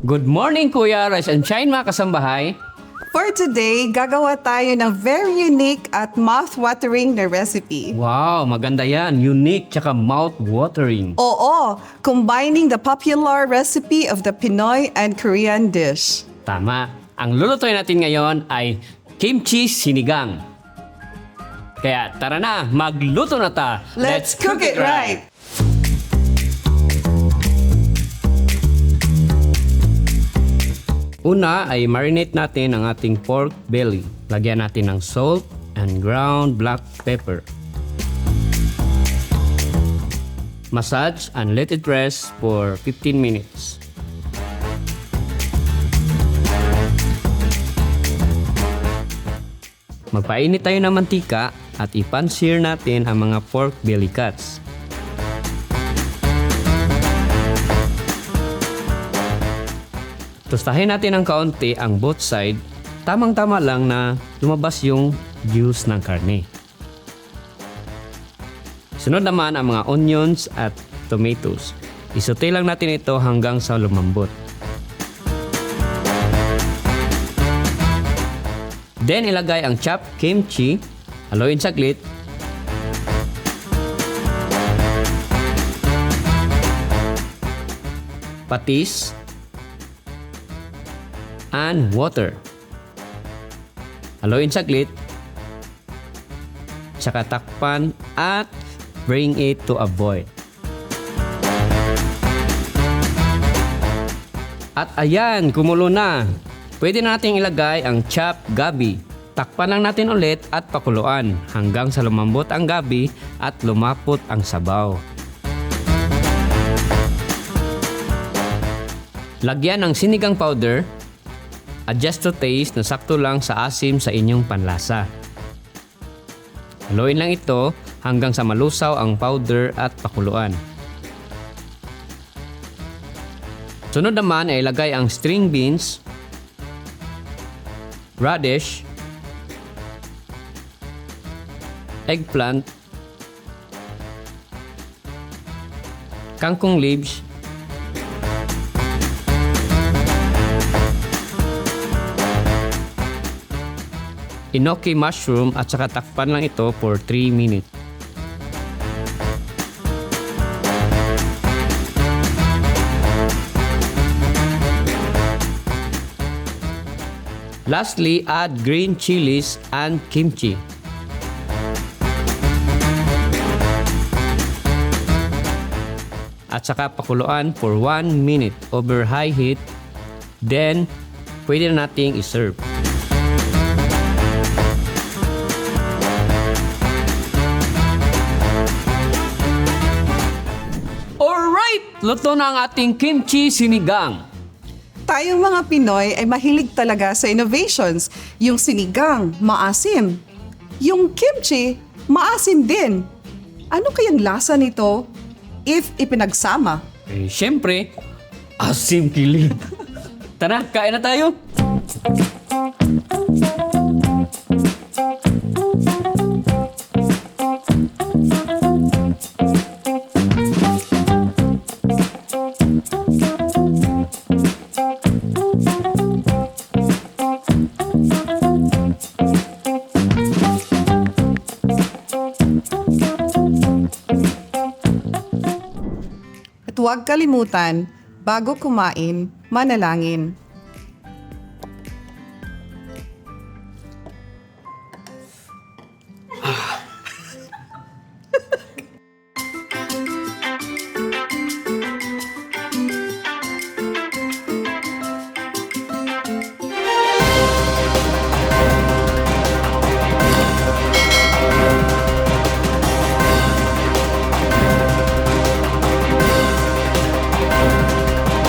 Good morning, Kuya Rice and Shine, mga kasambahay. For today, gagawa tayo ng very unique at mouth-watering na recipe. Wow, maganda yan. Unique tsaka mouth-watering. Oo, combining the popular recipe of the Pinoy and Korean dish. Tama. Ang lulutuin natin ngayon ay kimchi sinigang. Kaya tara na, magluto na ta. Let's cook it right! Una ay marinate natin ang ating pork belly. Lagyan natin ng salt and ground black pepper. Massage and let it rest for 15 minutes. Magpainit tayo ng mantika at i-pan-sear natin ang mga pork belly cuts. Tostahin natin ng kaunti ang both side, tamang-tama lang na lumabas yung juice ng karne. Sunod naman ang mga onions at tomatoes. Isote lang natin ito hanggang sa lumambot. Then ilagay ang chopped kimchi, haluin saglit. Patis and water. Haluin saglit. Tsaka takpan at bring it to a boil. At ayan, kumulo na. Pwede na natin ilagay ang chopped gabi. Takpan lang natin ulit at pakuluan hanggang sa lumambot ang gabi at lumapot ang sabaw. Lagyan ng sinigang powder. Adjust to taste na sakto lang sa asim sa inyong panlasa. Haluin lang ito hanggang sa malusaw ang powder at pakuluan. Sunod naman ay ilagay ang string beans, radish, eggplant, kangkong leaves, enoki mushroom at saka takpan lang ito for 3 minutes. Lastly, add green chilies and kimchi. At saka pakuluan for 1 minute over high heat. Then, pwede na nating iserve. Alright! Luto na ang ating kimchi sinigang. Tayong mga Pinoy ay mahilig talaga sa innovations. Yung sinigang, maasim. Yung kimchi, maasim din. Ano kayang lasa nito if ipinagsama? Siyempre, asim kilig. Tara, kain na tayo. At huwag kalimutan, bago kumain, manalangin.